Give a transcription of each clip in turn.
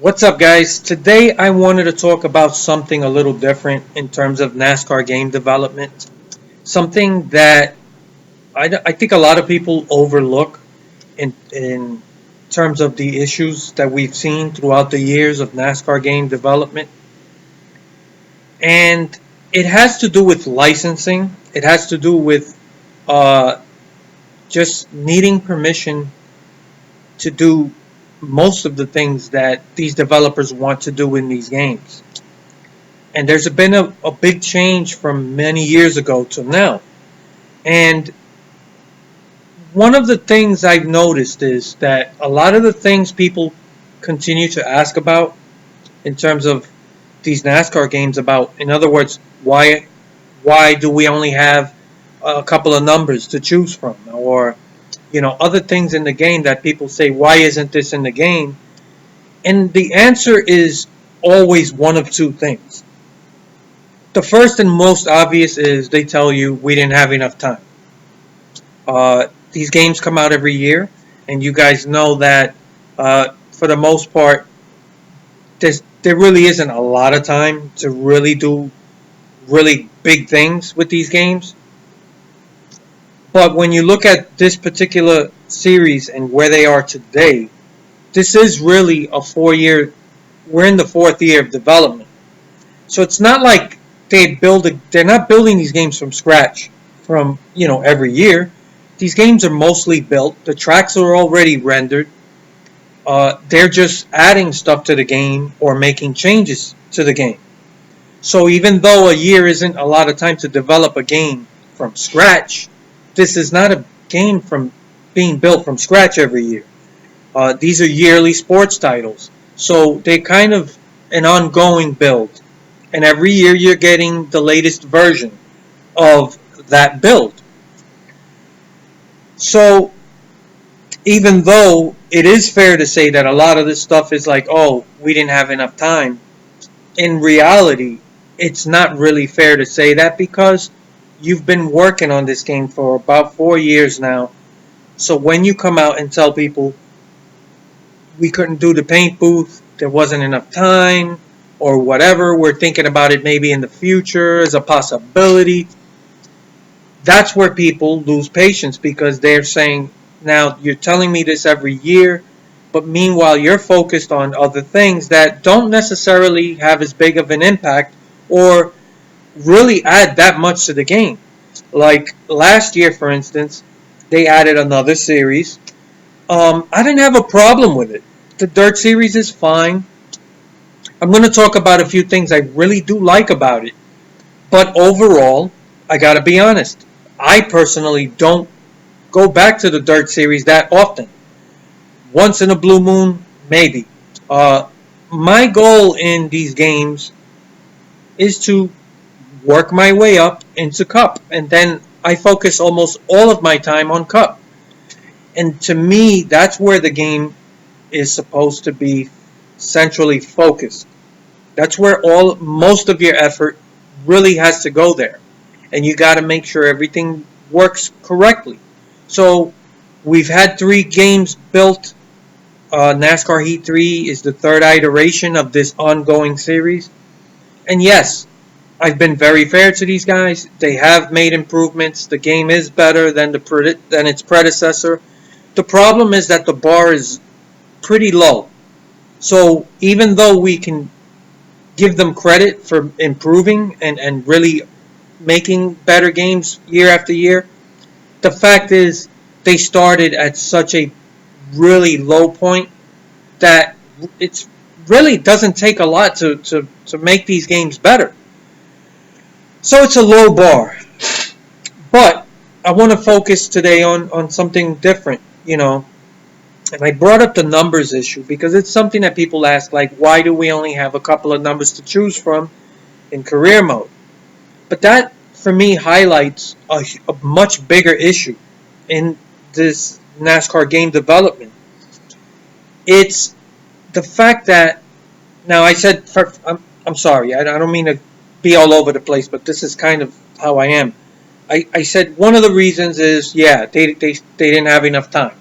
What's up, guys? Today I wanted to talk about something a little different in terms of NASCAR game development. Something that I think a lot of people overlook in terms of the issues that we've seen throughout the years of NASCAR game development. And it has to do with licensing, it has to do with uh, just needing permission to do most of the things that these developers want to do in these games. And there's been a big change from many years ago to now. And one of the things I've noticed is that a lot of the things people continue to ask about in terms of these NASCAR games about, in other words, why do we only have a couple of numbers to choose from, or other things in the game that people say, why isn't this in the game? And the answer is always one of two things. The first and most obvious is they tell you we didn't have enough time. These games come out every year, and you guys know that for the most part, there really isn't a lot of time to really do really big things with these games. But when you look at this particular series and where they are today, this is really a 4 year. We're in the fourth year of development, so it's not like they're not building these games from scratch from every year. These games are mostly built. The tracks are already rendered. They're just adding stuff to the game or making changes to the game. So even though a year isn't a lot of time to develop a game from scratch, this is not a game from being built from scratch every year. These are yearly sports titles, so they're kind of an ongoing build. And every year you're getting the latest version of that build. So even though it is fair to say that a lot of this stuff is like, oh, we didn't have enough time, in reality, it's not really fair to say that because you've been working on this game for about 4 years now. So when you come out and tell people we couldn't do the paint booth, there wasn't enough time, or whatever, we're thinking about it maybe in the future as a possibility, that's where people lose patience because they're saying, now you're telling me this every year, but meanwhile you're focused on other things that don't necessarily have as big of an impact or really add that much to the game. Like last year, for instance, they added another series. I didn't have a problem with it. The Dirt series is fine. I'm going to talk about a few things I really do like about it. But overall, I got to be honest. I personally don't go back to the Dirt series that often. Once in a blue moon, maybe. My goal in these games is to work my way up into Cup. And then I focus almost all of my time on Cup. And to me, that's where the game is supposed to be centrally focused. That's where most of your effort really has to go there. And you got to make sure everything works correctly. So we've had 3 games built. NASCAR Heat 3 is the 3rd iteration of this ongoing series. And yes, I've been very fair to these guys. They have made improvements. The game is better than its predecessor. The problem is that the bar is pretty low. So even though we can give them credit for improving and really making better games year after year, the fact is they started at such a really low point that it really doesn't take a lot to make these games better. So it's a low bar. But I want to focus today on something different, And I brought up the numbers issue because it's something that people ask, like, why do we only have a couple of numbers to choose from in career mode? But that, for me, highlights a much bigger issue in this NASCAR game development. It's the fact that, now I said, I'm sorry, I don't mean to be all over the place, but this is kind of how I am. I said one of the reasons is, yeah, they didn't have enough time.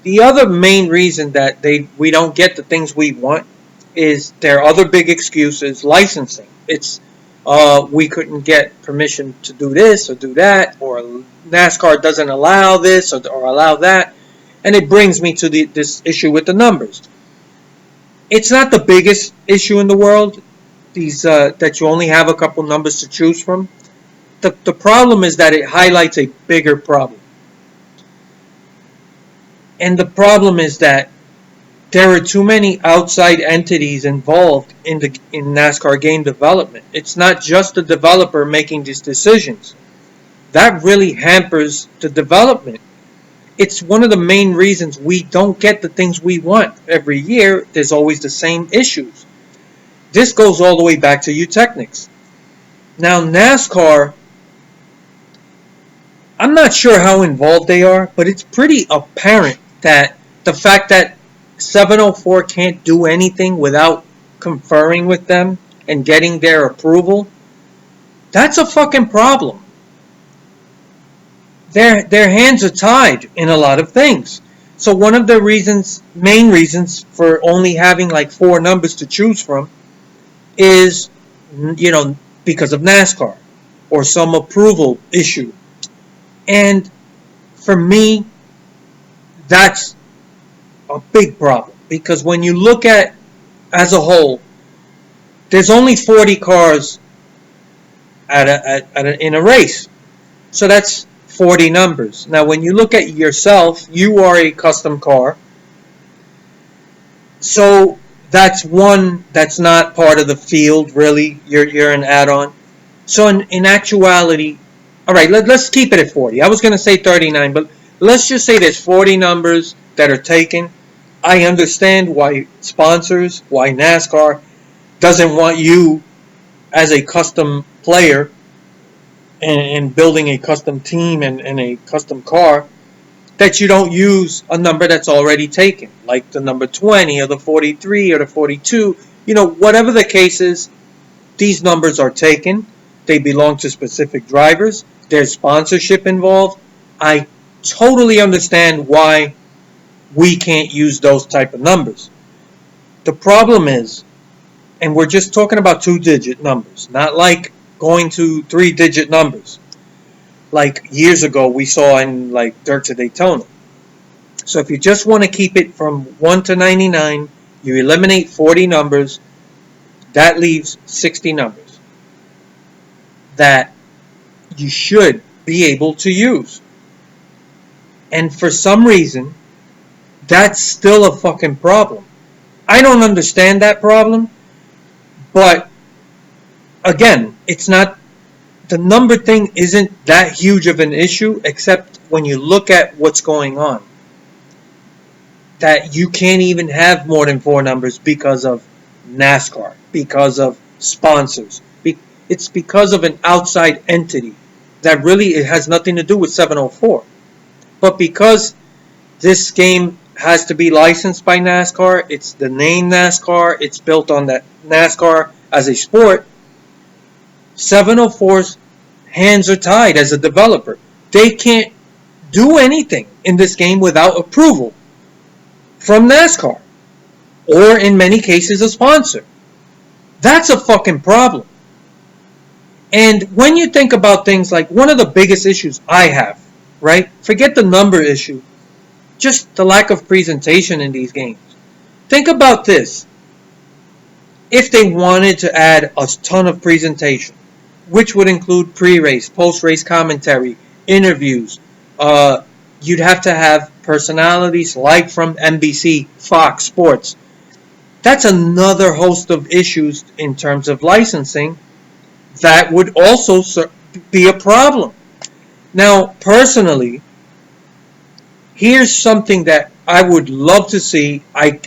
The other main reason that we don't get the things we want is their other big excuse is licensing. It's we couldn't get permission to do this or do that, or NASCAR doesn't allow this or allow that. And it brings me to this issue with the numbers. It's not the biggest issue in the world, these that you only have a couple numbers to choose from. The problem is that it highlights a bigger problem. And the problem is that there are too many outside entities involved in NASCAR game development. It's not just the developer making these decisions. That really hampers the development. It's one of the main reasons we don't get the things we want. Every year, there's always the same issues. This goes all the way back to Eutechnics. Now, NASCAR, I'm not sure how involved they are, but it's pretty apparent that the fact that 704 can't do anything without conferring with them and getting their approval, that's a fucking problem. Their hands are tied in a lot of things. So one of the main reasons for only having like 4 numbers to choose from is, because of NASCAR or some approval issue. And for me, that's a big problem, because when you look at as a whole, there's only 40 cars in a race. So that's 40 numbers. Now, when you look at yourself, you are a custom car. So that's one that's not part of the field, really. You're an add-on. So in actuality, all right, let's keep it at 40. I was going to say 39, but let's just say there's 40 numbers that are taken. I understand why sponsors, why NASCAR doesn't want you as a custom player and building a custom team and a custom car, that you don't use a number that's already taken, like the number 20 or the 43 or the 42. Whatever the case is, these numbers are taken. They belong to specific drivers. There's sponsorship involved. I totally understand why we can't use those type of numbers. The problem is, and we're just talking about 2-digit numbers, not like going to 3-digit numbers like years ago we saw in like Dirt to Daytona. So if you just want to keep it from 1 to 99, you eliminate 40 numbers. That leaves 60 numbers that you should be able to use. And for some reason, that's still a fucking problem. I don't understand that problem, but again, it's not, the number thing isn't that huge of an issue, except when you look at what's going on. That you can't even have more than 4 numbers because of NASCAR, because of sponsors. It's because of an outside entity that really it has nothing to do with 704. But because this game has to be licensed by NASCAR, it's the name NASCAR, it's built on that NASCAR as a sport, 704's hands are tied as a developer. They can't do anything in this game without approval from NASCAR, or in many cases a sponsor. That's a fucking problem. And when you think about things like, one of the biggest issues I have, right? Forget the number issue, just the lack of presentation in these games. Think about this. If they wanted to add a ton of presentation, which would include pre-race, post-race commentary, interviews, you'd have to have personalities like from NBC, Fox Sports. That's another host of issues in terms of licensing that would also be a problem. Now, personally, here's something that I would love to see. You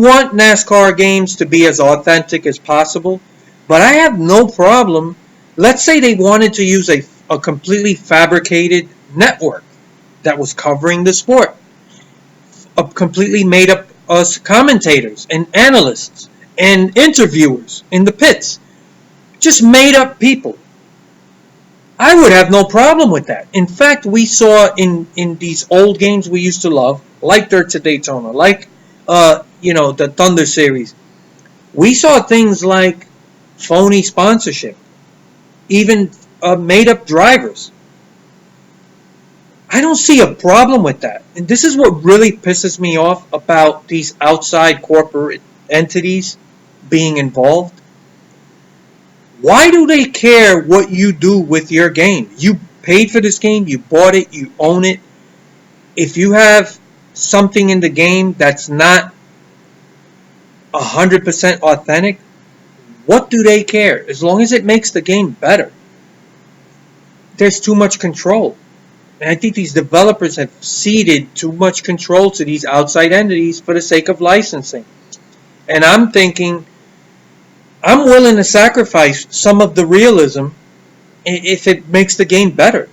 want NASCAR games to be as authentic as possible, but I have no problem. Let's say they wanted to use a completely fabricated network that was covering the sport, a completely made up commentators and analysts and interviewers in the pits, just made up people. I would have no problem with that. In fact, we saw in these old games we used to love, like Dirt to Daytona, like the Thunder Series. We saw things like phony sponsorship, even made up drivers. I don't see a problem with that. And this is what really pisses me off about these outside corporate entities being involved. Why do they care what you do with your game? You paid for this game, you bought it, you own it. If you have something in the game that's not 100% authentic, what do they care? As long as it makes the game better. There's too much control. And I think these developers have ceded too much control to these outside entities for the sake of licensing. And I'm thinking, I'm willing to sacrifice some of the realism if it makes the game better.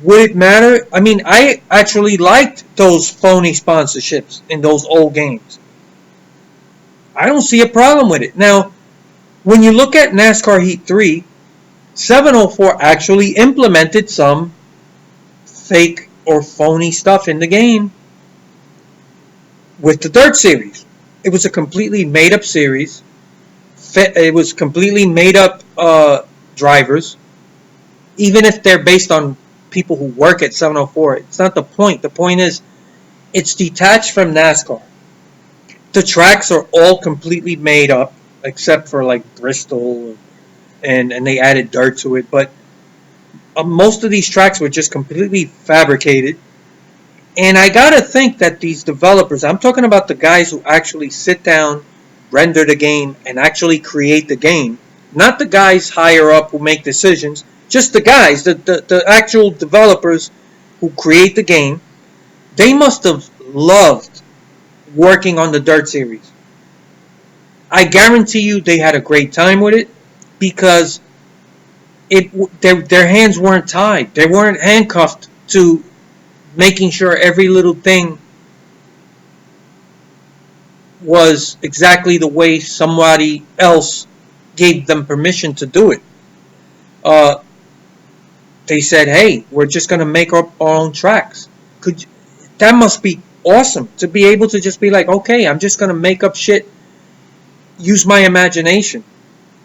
Would it matter? I mean, I actually liked those phony sponsorships in those old games. I don't see a problem with it. Now, when you look at NASCAR Heat 3, 704 actually implemented some fake or phony stuff in the game with the Dirt Series. It was a completely made up series. It was completely made up drivers. Even if they're based on people who work at 704, it's not the point. The point is, it's detached from NASCAR. The tracks are all completely made up, except for like Bristol, and they added dirt to it. But most of these tracks were just completely fabricated. And I gotta think that these developers, I'm talking about the guys who actually sit down, render the game, and actually create the game. Not the guys higher up who make decisions, just the guys, the actual developers who create the game. They must have loved working on the Dirt Series. I guarantee you they had a great time with it because their hands weren't tied. They weren't handcuffed to making sure every little thing was exactly the way somebody else gave them permission to do it. They said, hey, we're just going to make our own tracks. That must be awesome to be able to just be like, okay, I'm just going to make up shit, use my imagination.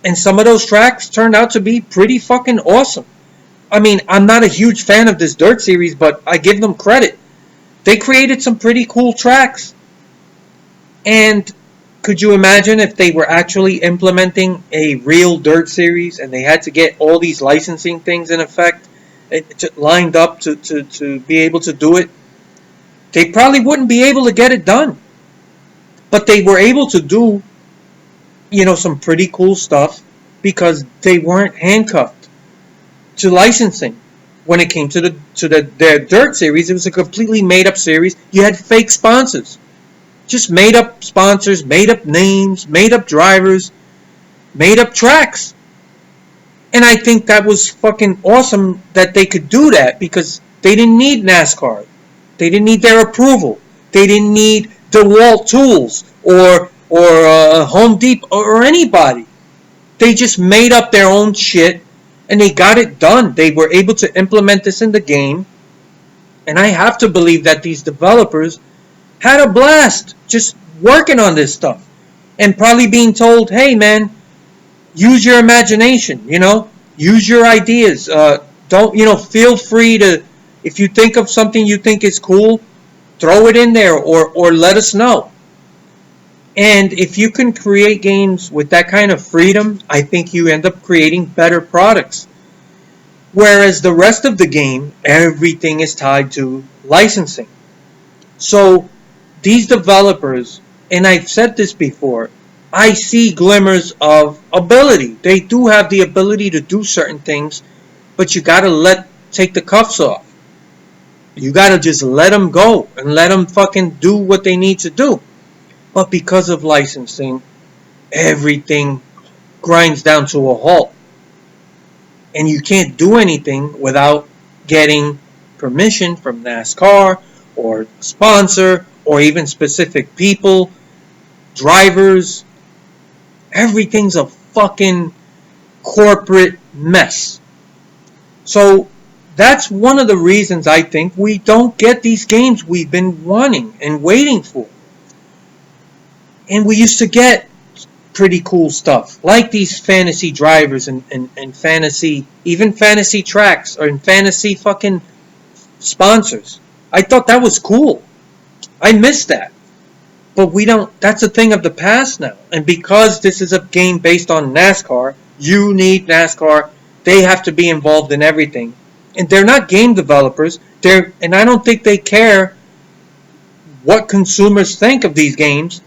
And some of those tracks turned out to be pretty fucking awesome. I mean, I'm not a huge fan of this Dirt Series, but I give them credit. They created some pretty cool tracks. And could you imagine if they were actually implementing a real Dirt Series and they had to get all these licensing things in effect, lined up to be able to do it? They probably wouldn't be able to get it done. But they were able to do, some pretty cool stuff because they weren't handcuffed to licensing. When it came to their Dirt Series, it was a completely made up series. You had fake sponsors. Just made up sponsors, made up names, made up drivers, made up tracks. And I think that was fucking awesome that they could do that because they didn't need NASCAR. They didn't need their approval. They didn't need DeWalt Tools or Home Depot or anybody. They just made up their own shit and they got it done. They were able to implement this in the game. And I have to believe that these developers had a blast just working on this stuff. And probably being told, hey man, use your imagination, use your ideas. Feel free to, if you think of something you think is cool, throw it in there or let us know. And if you can create games with that kind of freedom, I think you end up creating better products. Whereas the rest of the game, everything is tied to licensing. So these developers, and I've said this before, I see glimmers of ability. They do have the ability to do certain things, but you gotta take the cuffs off. You gotta just let them go and let them fucking do what they need to do. But because of licensing, everything grinds down to a halt. And you can't do anything without getting permission from NASCAR or sponsor or even specific people, drivers. Everything's a fucking corporate mess. So that's one of the reasons I think we don't get these games we've been wanting and waiting for. And we used to get pretty cool stuff like these fantasy drivers and fantasy, even fantasy tracks or in fantasy fucking sponsors. I thought that was cool. I miss that. But we don't, that's a thing of the past now. And because this is a game based on NASCAR, you need NASCAR. They have to be involved in everything. And they're not game developers. And I don't think they care what consumers think of these games.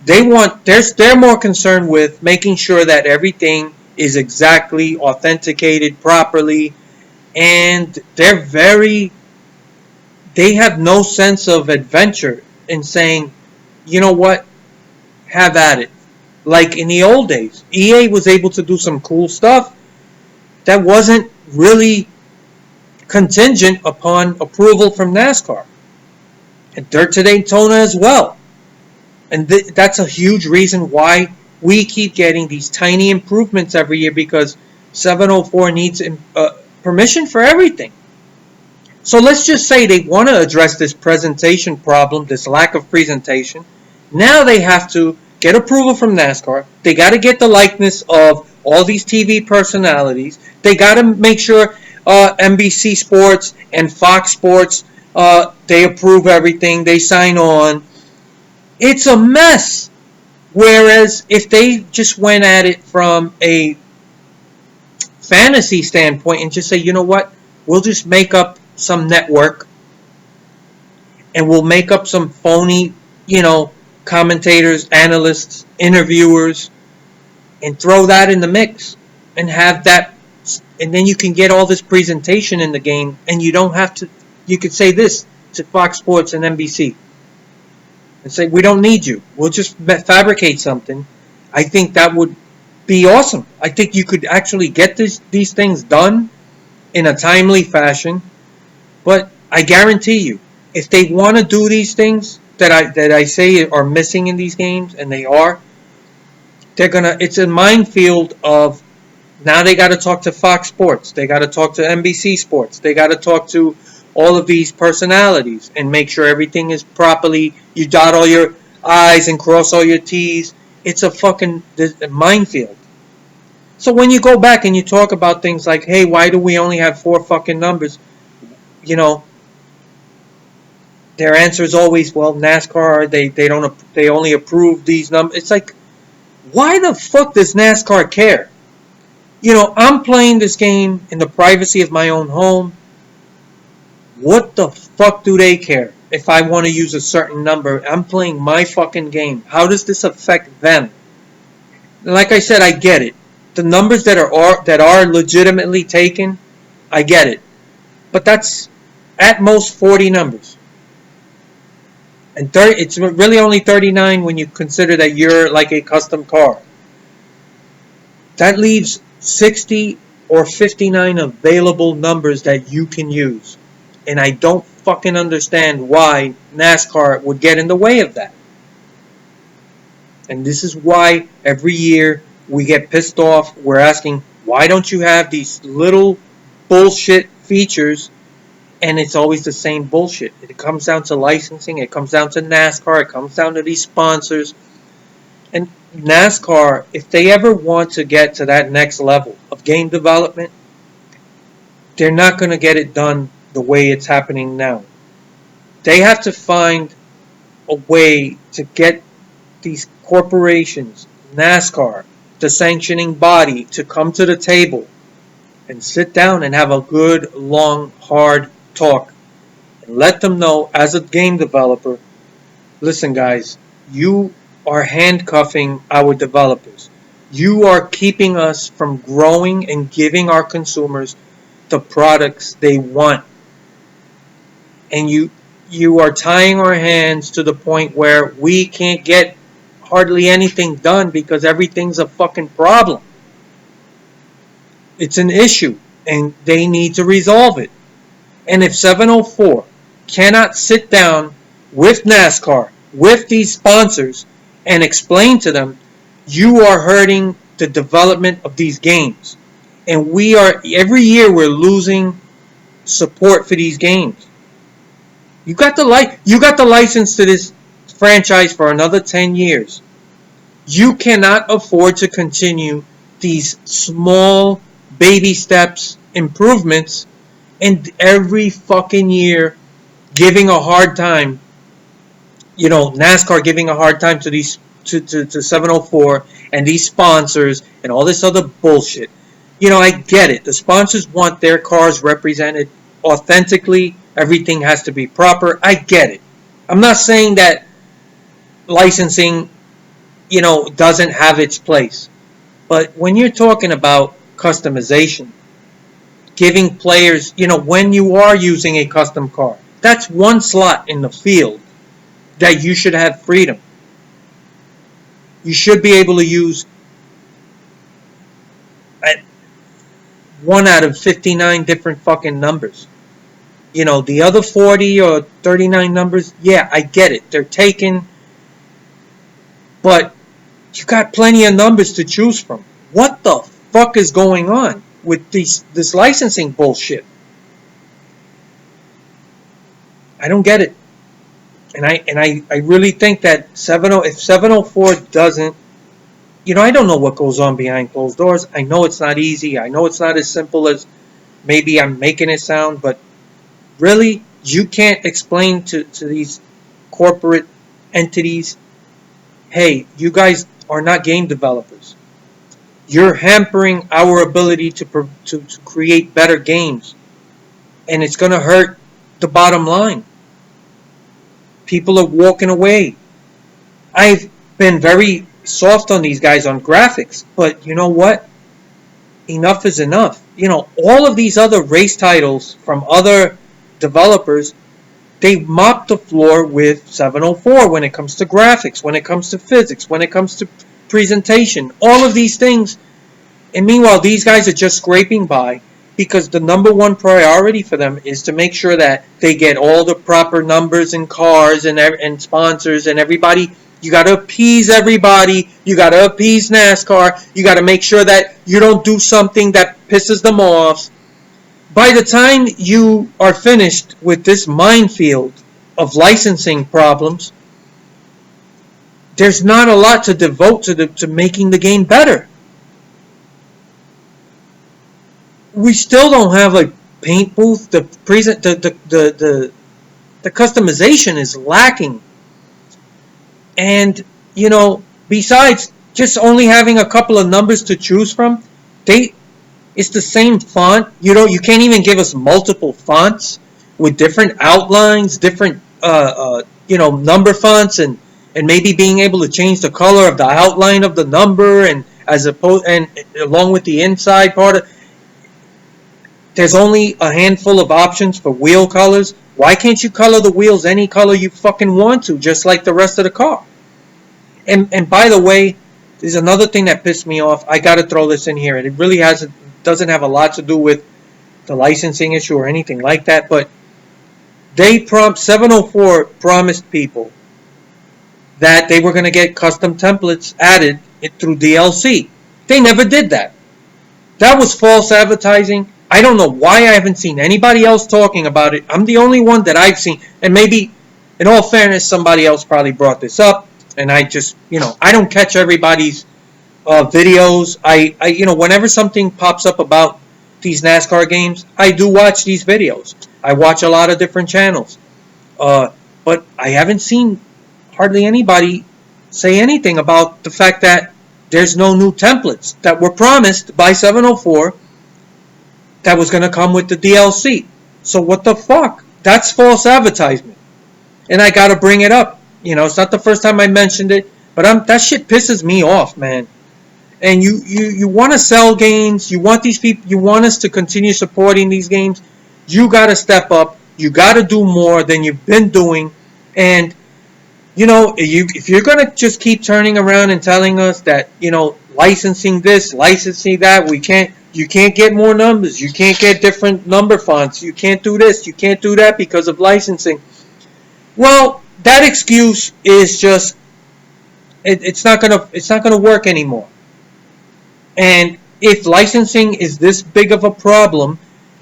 They're more concerned with making sure that everything is exactly authenticated properly, and they have no sense of adventure in saying, you know what, have at it. Like in the old days, EA was able to do some cool stuff that wasn't really contingent upon approval from NASCAR. And Dirt to Daytona as well. And that's a huge reason why we keep getting these tiny improvements every year, because 704 needs permission for everything. So let's just say they want to address this presentation problem, this lack of presentation. Now they have to get approval from NASCAR. They got to get the likeness of all these TV personalities. They got to make sure NBC Sports and Fox Sports, they approve everything. They sign on. It's a mess. Whereas if they just went at it from a fantasy standpoint and just say, you know what, we'll just make up some network and we'll make up some phony, commentators, analysts, interviewers, and throw that in the mix and have that, and then you can get all this presentation in the game, and you don't have to, you could say this to Fox Sports and NBC and say, we don't need you. We'll just fabricate something. I think that would be awesome. I think you could actually get these things done in a timely fashion. But I guarantee you, if they want to do these things that I say are missing in these games, and they are, it's a minefield of, now they got to talk to Fox Sports, they got to talk to NBC Sports, they got to talk to all of these personalities and make sure everything is properly, you dot all your I's and cross all your T's. It's a fucking minefield. So when you go back and you talk about things like, hey, why do we only have 4 fucking numbers? Their answer is always, well, NASCAR, they only approve these numbers. It's like, why the fuck does NASCAR care? I'm playing this game in the privacy of my own home. What the fuck do they care if I want to use a certain number? I'm playing my fucking game. How does this affect them? Like I said, I get it. The numbers that are legitimately taken, I get it. But that's at most 40 numbers. And it's really only 39 when you consider that you're like a custom car. That leaves 60 or 59 available numbers that you can use. And I don't fucking understand why NASCAR would get in the way of that. And this is why every year we get pissed off. We're asking, why don't you have these little bullshit features? And it's always the same bullshit. It comes down to licensing. It comes down to NASCAR. It comes down to these sponsors. And NASCAR, if they ever want to get to that next level of game development, they're not going to get it done the way it's happening now. They have to find a way to get these corporations, NASCAR, the sanctioning body, to come to the table and sit down and have a good, long, hard talk. And let them know, as a game developer, listen guys, you are handcuffing our developers. You are keeping us from growing and giving our consumers the products they want. And you are tying our hands to the point where we can't get hardly anything done because everything's a fucking problem. It's an issue, and they need to resolve it. And if 704 cannot sit down with NASCAR, with these sponsors, and explain to them, you are hurting the development of these games. And every year we're losing support for these games. You got the license to this franchise for another 10 years. You cannot afford to continue these small baby steps improvements and every fucking year giving a hard time, NASCAR giving a hard time to these to 704 and these sponsors and all this other bullshit. I get it. The sponsors want their cars represented authentically. Everything has to be proper. I get it. I'm not saying that licensing, doesn't have its place. But when you're talking about customization, giving players, when you are using a custom car, that's one slot in the field that you should have freedom. You should be able to use 1 out of 59 different fucking numbers. The other 40 or 39 numbers, yeah, I get it. They're taken. But you got plenty of numbers to choose from. What the fuck is going on with this licensing bullshit? I don't get it. And I really think that if 704 doesn't, I don't know what goes on behind closed doors. I know it's not easy. I know it's not as simple as maybe I'm making it sound, but really, you can't explain to these corporate entities, hey, you guys are not game developers. You're hampering our ability to create better games. And it's going to hurt the bottom line. People are walking away. I've been very soft on these guys on graphics, but you know what? Enough is enough. All of these other race titles from other developers, they mop the floor with 704 when it comes to graphics, when it comes to physics, when it comes to presentation, all of these things. And meanwhile, these guys are just scraping by because the number one priority for them is to make sure that they get all the proper numbers and cars and sponsors and everybody. You got to appease everybody. You got to appease NASCAR. You got to make sure that you don't do something that pisses them off. By the time you are finished with this minefield of licensing problems, there's not a lot to devote to making the game better. We still don't have a paint booth. The customization is lacking. And, besides just only having a couple of numbers to choose from, it's the same font. You can't even give us multiple fonts with different outlines, different, number fonts, and maybe being able to change the color of the outline of the number, and along with the inside part. There's only a handful of options for wheel colors. Why can't you color the wheels any color you fucking want to, just like the rest of the car? And by the way, there's another thing that pissed me off. I got to throw this in here. And it really doesn't have a lot to do with the licensing issue or anything like that. But 704 promised people that they were going to get custom templates added through DLC. They never did that. That was false advertising. I don't know why I haven't seen anybody else talking about it. I'm the only one that I've seen. And maybe, in all fairness, somebody else probably brought this up. And I just, I don't catch everybody's videos. Whenever something pops up about these NASCAR games, I do watch these videos. I watch a lot of different channels. But I haven't seen hardly anybody say anything about the fact that there's no new templates that were promised by 704 that was going to come with the DLC. So what the fuck? That's false advertisement. And I got to bring it up. It's not the first time I mentioned it, but that shit pisses me off, man. And you want to sell games. You want these people. You want us to continue supporting these games. You got to step up. You got to do more than you've been doing. And if you're gonna just keep turning around and telling us that licensing this, licensing that, you can't get more numbers. You can't get different number fonts. You can't do this. You can't do that because of licensing. Well, that excuse is just it's not gonna work anymore. And if licensing is this big of a problem,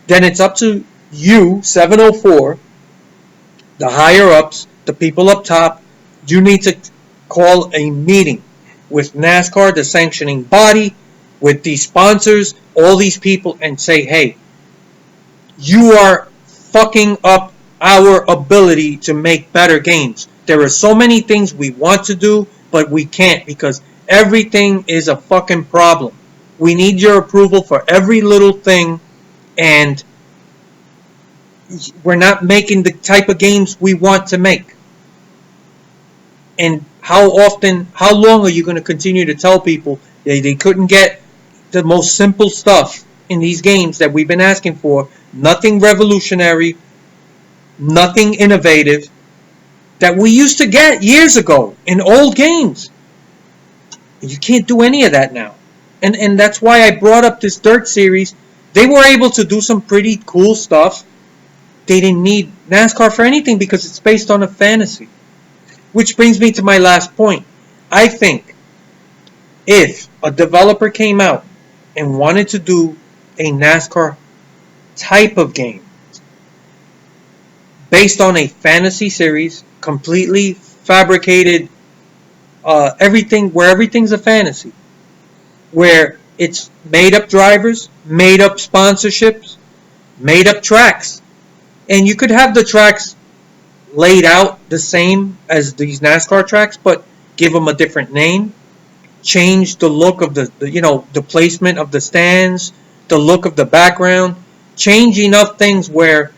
then it's up to you, 704, the higher ups, the people up top, You need to call a meeting with NASCAR, the sanctioning body, with these sponsors, all these people, and say, hey, you are fucking up our ability to make better games. There are so many things we want to do, but we can't because everything is a fucking problem. We need your approval for every little thing, and we're not making the type of games we want to make. And how long are you going to continue to tell people they couldn't get the most simple stuff in these games that we've been asking for? Nothing revolutionary, nothing innovative that we used to get years ago in old games. You can't do any of that now. And that's why I brought up this Dirt series. They were able to do some pretty cool stuff. They didn't need NASCAR for anything because it's based on a fantasy. Which brings me to my last point. I think if a developer came out and wanted to do a NASCAR type of game based on a fantasy series, completely fabricated, everything's a fantasy, where it's made up drivers, made up sponsorships, made up tracks, and you could have the tracks laid out the same as these NASCAR tracks, but give them a different name, change the look of the placement of the stands, the look of the background, change enough things where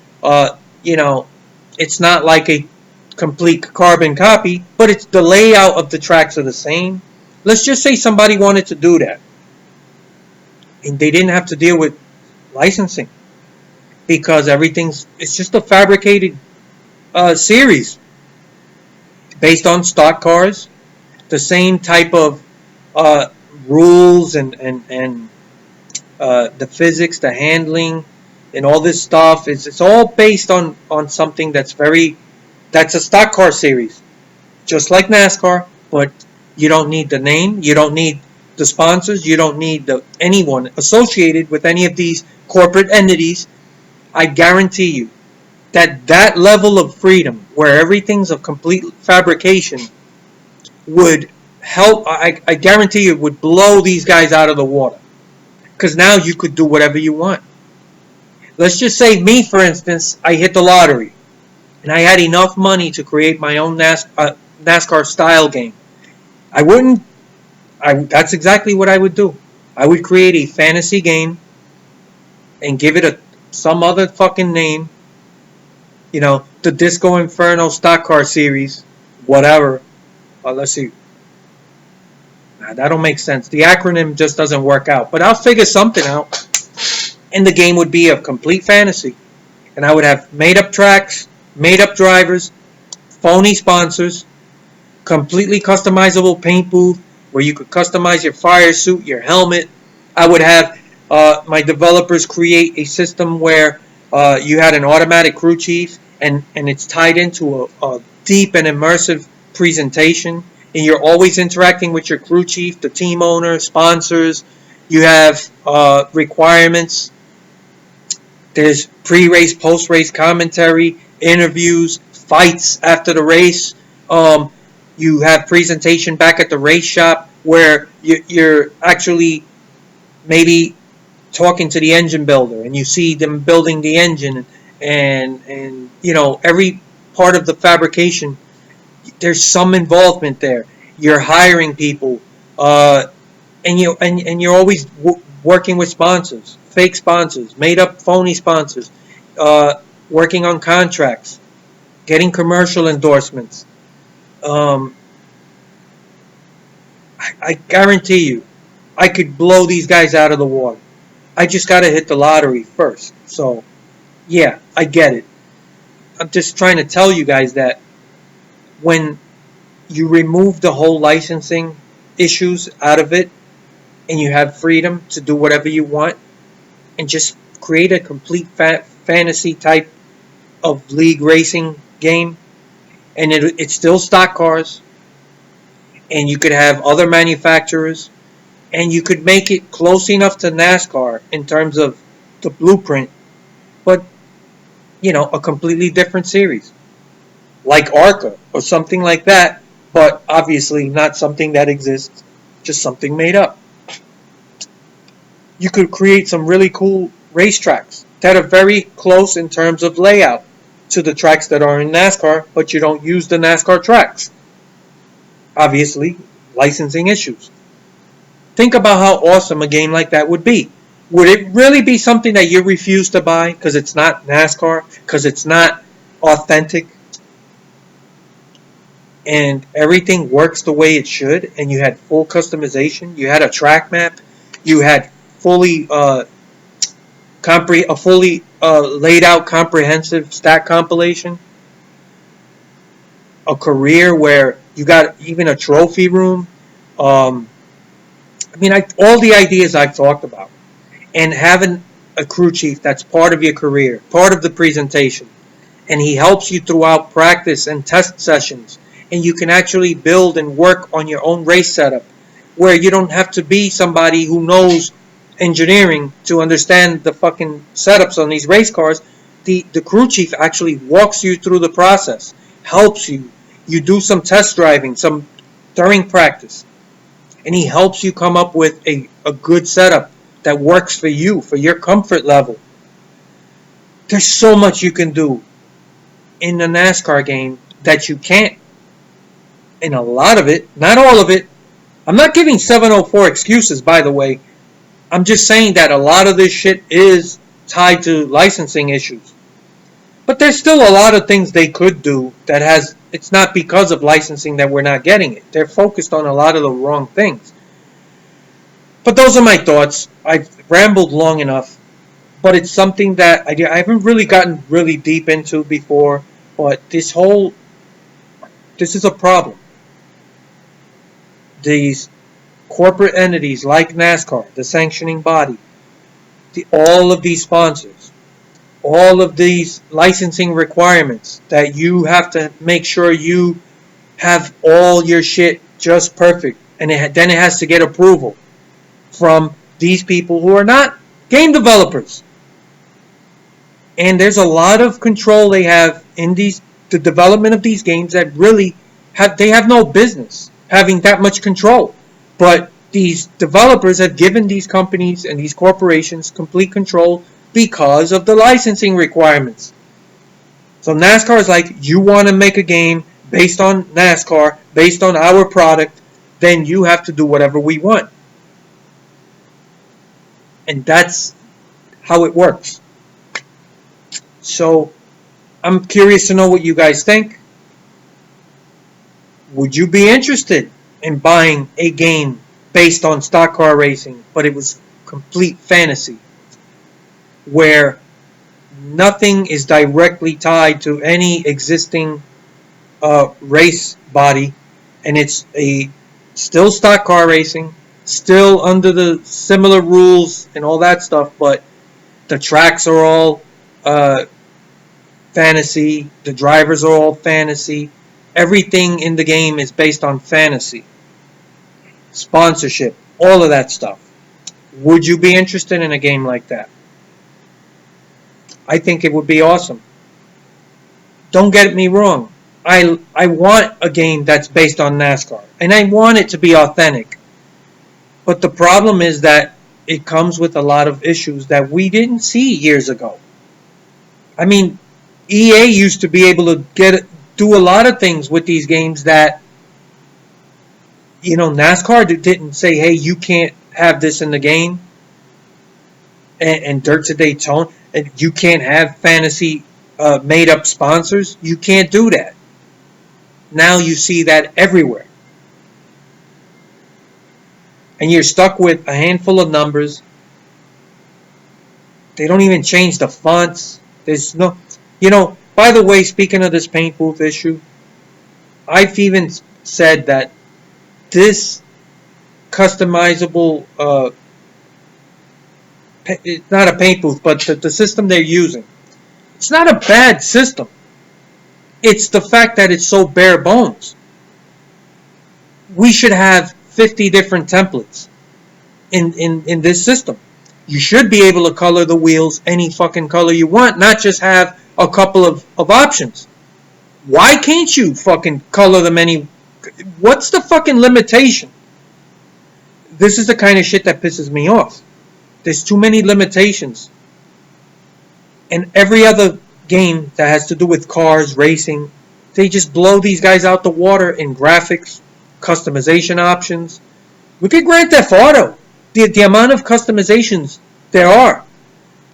it's not like a complete carbon copy, but it's the layout of the tracks are the same. Let's just say somebody wanted to do that, and they didn't have to deal with licensing because it's just a fabricated series based on stock cars, the same type of rules and the physics, the handling, and all this stuff. It's all based on something that's a stock car series, just like NASCAR, but you don't need the name, you don't need the sponsors, you don't need anyone associated with any of these corporate entities. I guarantee you that level of freedom, where everything's a complete fabrication, would help. I guarantee you it would blow these guys out of the water. Because now you could do whatever you want. Let's just say me, for instance, I hit the lottery. And I had enough money to create my own NASCAR style game. That's exactly what I would do. I would create a fantasy game and give it some other fucking name. The Disco Inferno stock car series, whatever. Let's see. That don't make sense. The acronym just doesn't work out. But I'll figure something out. And the game would be a complete fantasy. And I would have made up tracks, made up drivers, phony sponsors, completely customizable paint booth where you could customize your fire suit, your helmet. I would have my developers create a system where you had an automatic crew chief and it's tied into a deep and immersive presentation, and you're always interacting with your crew chief, the team owner, sponsors. You have requirements. There's pre-race, post-race commentary, interviews, fights after the race. You have presentation back at the race shop where you're actually maybe talking to the engine builder and you see them building the engine and every part of the fabrication, there's some involvement there. You're hiring people, and you're always working with sponsors, fake sponsors, made up phony sponsors, working on contracts, getting commercial endorsements. I guarantee you, I could blow these guys out of the water. I just got to hit the lottery first. So, yeah, I get it. I'm just trying to tell you guys that when you remove the whole licensing issues out of it and you have freedom to do whatever you want and just create a complete fantasy type of league racing game, and it's still stock cars, and you could have other manufacturers, and you could make it close enough to NASCAR in terms of the blueprint, but a completely different series like ARCA or something like that, but obviously not something that exists, just something made up. You could create some really cool racetracks that are very close in terms of layout to the tracks that are in NASCAR, but you don't use the NASCAR tracks. Obviously, licensing issues. Think about how awesome a game like that would be. Would it really be something that you refuse to buy because it's not NASCAR, because it's not authentic, and everything works the way it should, and you had full customization, you had a track map, you had a fully laid out comprehensive stat compilation, a career where you got even a trophy room. All the ideas I've talked about, and having a crew chief that's part of your career, part of the presentation, and he helps you throughout practice and test sessions, and you can actually build and work on your own race setup, where you don't have to be somebody who knows engineering to understand the fucking setups on these race cars. The crew chief actually walks you through the process, helps you. You do some test driving, some during practice, and he helps you come up with a good setup that works for you, for your comfort level. There's so much you can do in the NASCAR game that you can't in a lot of it, not all of it. I'm not giving 704 excuses, by the way. I'm just saying that a lot of this shit is tied to licensing issues. But there's still a lot of things they could do that it's not because of licensing that we're not getting it. They're focused on a lot of the wrong things. But those are my thoughts. I've rambled long enough. But it's something that I haven't really gotten really deep into before. But this is a problem. These corporate entities like NASCAR, the sanctioning body, all of these sponsors, all of these licensing requirements that you have to make sure you have all your shit just perfect, and then it has to get approval from these people who are not game developers. And there's a lot of control they have in the development of these games that really have no business having that much control. But these developers have given these companies and these corporations complete control because of the licensing requirements. So NASCAR is like, you want to make a game based on NASCAR, based on our product, then you have to do whatever we want. And that's how it works. So I'm curious to know what you guys think. Would you be interested in buying a game based on stock car racing, but it was complete fantasy, where nothing is directly tied to any existing race body, and it's still stock car racing, still under the similar rules and all that stuff, but the tracks are all fantasy, the drivers are all fantasy, everything in the game is based on fantasy, sponsorship, all of that stuff. Would you be interested in a game like that? I think it would be awesome. Don't get me wrong. I want a game that's based on NASCAR, and I want it to be authentic. But the problem is that it comes with a lot of issues that we didn't see years ago. I mean, EA used to be able to do a lot of things with these games that, NASCAR didn't say, hey, you can't have this in the game. And Dirt to Daytona, and you can't have fantasy made up sponsors. You can't do that. Now you see that everywhere. And you're stuck with a handful of numbers. They don't even change the fonts. There's no, by the way, speaking of this paint booth issue, I've even said that this customizable, it's not a paint booth, but the system they're using, it's not a bad system. It's the fact that it's so bare bones. We should have 50 different templates in this system. You should be able to color the wheels any fucking color you want, not just have a couple of options. Why can't you fucking color them any What's the fucking limitation? This is the kind of shit that pisses me off. There's too many limitations. And every other game that has to do with cars, racing, they just blow these guys out the water in graphics, customization options. Look at Grand Theft Auto. The amount of customizations there are.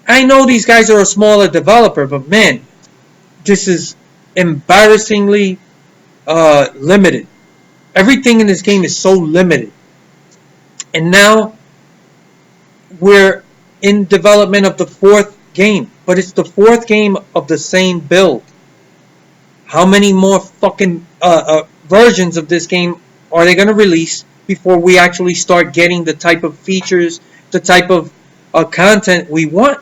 I know these guys are a smaller developer, but man, this is embarrassingly limited. Everything in this game is so limited. And now we're in development of the fourth game, but it's the fourth game of the same build. How many more fucking versions of this game are they going to release before we actually start getting the type of features, the type of content we want?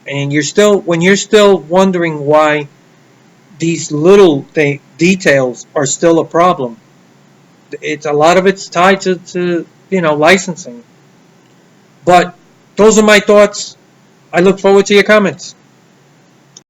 And when you're still wondering why these little details are still a problem, a lot of it's tied to licensing. But those are my thoughts. I look forward to your comments.